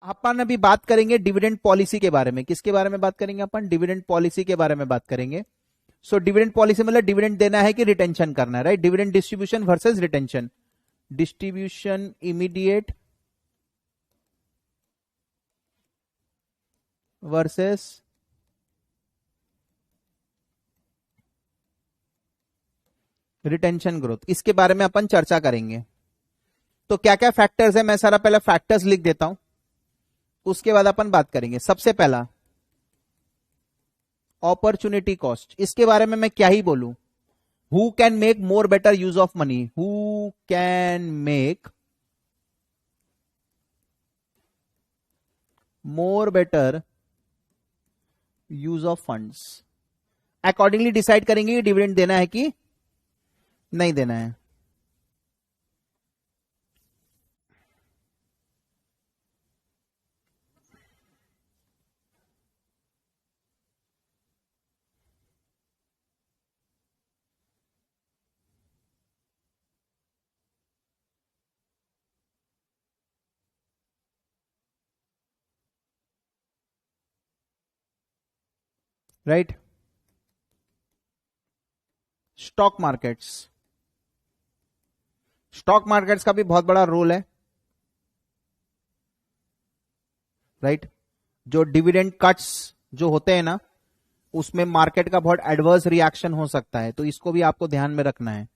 अपन अभी बात करेंगे डिविडेंड पॉलिसी के बारे में। किसके बारे में बात करेंगे अपन? डिविडेंड पॉलिसी के बारे में बात करेंगे। सो डिविडेंड पॉलिसी मतलब डिविडेंड देना है कि रिटेंशन करना है, right? Dividend distribution versus retention. Distribution immediate versus retention growth, इसके बारे में अपन चर्चा करेंगे। तो क्या क्या फैक्टर्स है, मैं सारा पहले फैक्टर्स लिख देता हूं, उसके बाद अपन बात करेंगे। सबसे पहला अपॉर्चुनिटी कॉस्ट, इसके बारे में मैं क्या ही बोलूं। Who can make more better use of money, who can make more better use of funds, accordingly decide करेंगे कि डिविडेंड देना है कि नहीं देना है। Right? Stock markets, stock markets का भी बहुत बड़ा रोल है, राइट? जो डिविडेंड कट्स जो होते हैं ना, उसमें मार्केट का बहुत एडवर्स रिएक्शन हो सकता है, तो इसको भी आपको ध्यान में रखना है।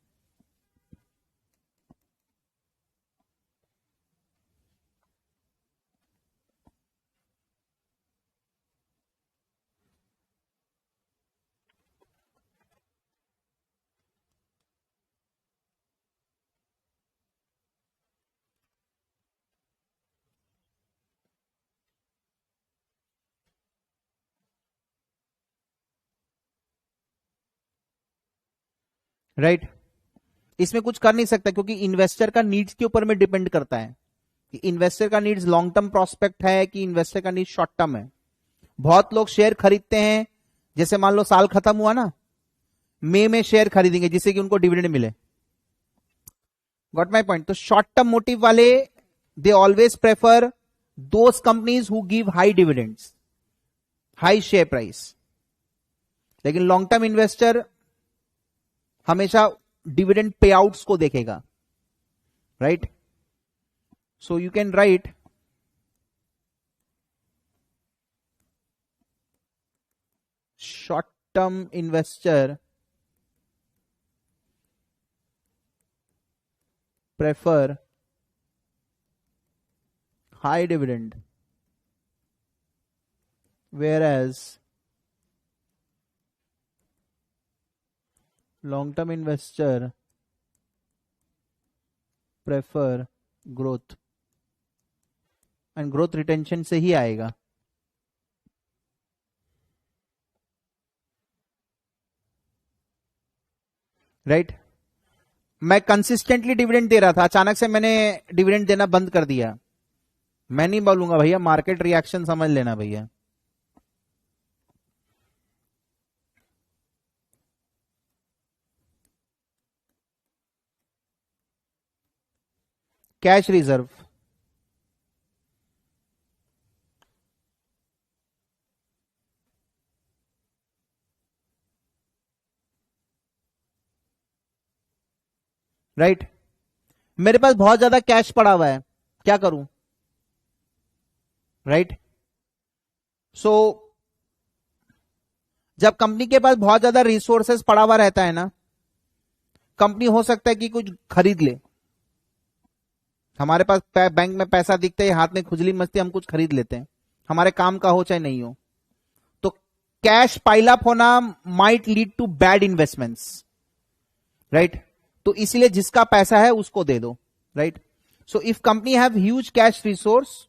राइट? इसमें कुछ कर नहीं सकता, क्योंकि इन्वेस्टर का नीड्स के ऊपर में डिपेंड करता है कि इन्वेस्टर का नीड्स लॉन्ग टर्म प्रोस्पेक्ट है कि इन्वेस्टर का नीड्स शॉर्ट टर्म है। बहुत लोग शेयर खरीदते हैं, जैसे मान लो साल खत्म हुआ ना, मई में शेयर खरीदेंगे जिससे कि उनको डिविडेंड मिले। Got my point? तो शॉर्ट टर्म मोटिव वाले they always prefer those companies who give high dividends, high share price. लेकिन लॉन्ग टर्म इन्वेस्टर हमेशा डिविडेंड पे आउट्स को देखेगा, right? So you can write short term investor prefer high dividend, whereas long term investor prefer growth, and growth retention से ही आएगा। Right? मैं consistently dividend दे रहा था, अचानक से मैंने डिविडेंड देना बंद कर दिया। मैं नहीं बोलूंगा भैया, मार्केट रिएक्शन समझ लेना भैया। Cash reserve, right? मेरे पास बहुत ज्यादा कैश पड़ा हुआ है, क्या करूं? राइट? सो जब कंपनी के पास बहुत ज्यादा रिसोर्सेस पड़ा हुआ रहता है ना, कंपनी हो सकता है कि कुछ खरीद ले। हमारे पास बैंक में पैसा दिखते ही हाथ में खुजली मचती, हम कुछ खरीद लेते हैं, हमारे काम का हो चाहे नहीं हो। तो कैश पाइल अप होना might lead to bad investments, right? तो इसलिए जिसका पैसा है उसको दे दो, right? So if company have huge cash resource,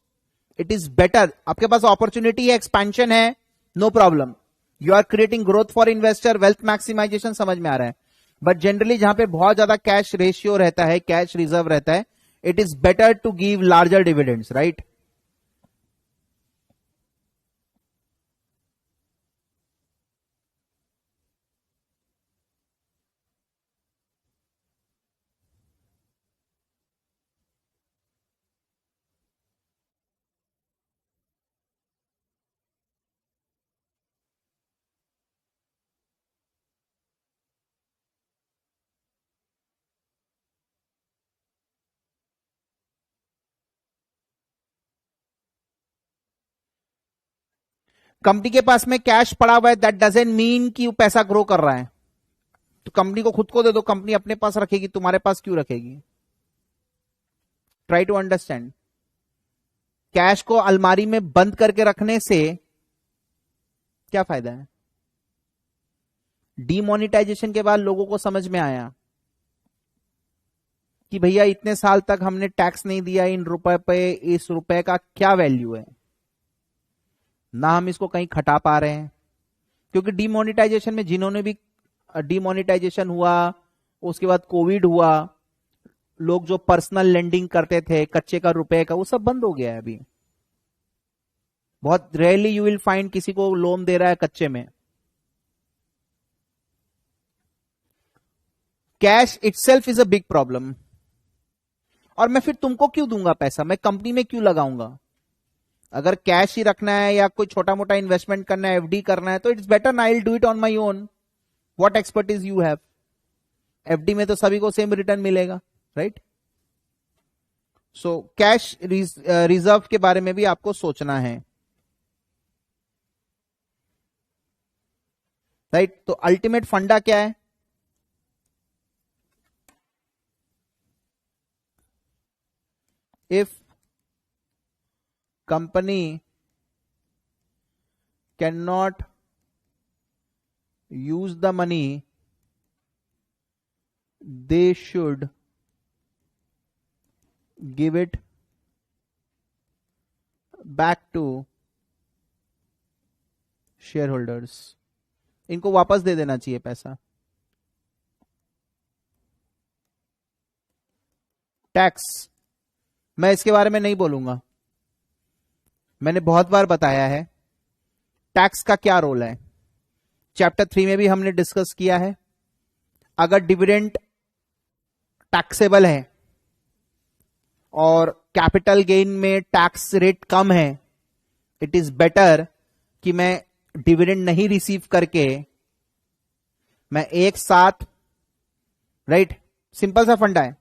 it is better. आपके पास अपॉर्चुनिटी है, एक्सपेंशन है, no problem, you are creating growth for investor, wealth maximisation, समझ में आ रहा है। बट जनरली जहां पे बहुत ज्यादा कैश रेशियो रहता है, कैश रिजर्व रहता है, it is better to give larger dividends, right? Company के पास में कैश पड़ा हुआ है, दैट डजंट मीन कि वो पैसा ग्रो कर रहा है। तो कंपनी को खुद को दे दो, कंपनी अपने पास रखेगी, तुम्हारे पास क्यों रखेगी? Try to understand. कैश को अलमारी में बंद करके रखने से क्या फायदा है? डीमोनेटाइजेशन के बाद लोगों को समझ में आया कि भैया इतने साल तक हमने टैक्स नहीं दिया इन रुपए पे, इस रुपए का क्या वैल्यू है, ना हम इसको कहीं खटा पा रहे हैं। क्योंकि डीमोनेटाइजेशन में जिन्होंने भी, डीमोनेटाइजेशन हुआ, उसके बाद कोविड हुआ, लोग जो पर्सनल लेंडिंग करते थे कच्चे का रुपए का, वो सब बंद हो गया है अभी। बहुत रेयरली यू विल फाइंड किसी को लोन दे रहा है कच्चे में। Cash itself is a big problem. और मैं फिर तुमको क्यों दूंगा पैसा, मैं कंपनी में क्यों लगाऊंगा? अगर कैश ही रखना है या कोई छोटा मोटा इन्वेस्टमेंट करना है, एफडी करना है, तो इट्स बेटर ना, I will do it on my own. What expertise you have? FD में तो सभी को सेम रिटर्न मिलेगा, राइट? सो कैश रिजर्व के बारे में भी आपको सोचना है, राइट? तो अल्टीमेट फंडा क्या है? If company cannot use the money, they should give it back to shareholders. इनको वापस दे देना चाहिए पैसा। टैक्स, मैं इसके बारे में नहीं बोलूंगा, मैंने बहुत बार बताया है टैक्स का क्या रोल है। चैप्टर 3 में भी हमने डिस्कस किया है। अगर डिविडेंड टैक्सेबल है और कैपिटल गेन में टैक्स रेट कम है, इट इज बेटर कि मैं डिविडेंड नहीं रिसीव करके मैं एक साथ, राइट, सिंपल सा फंडा है,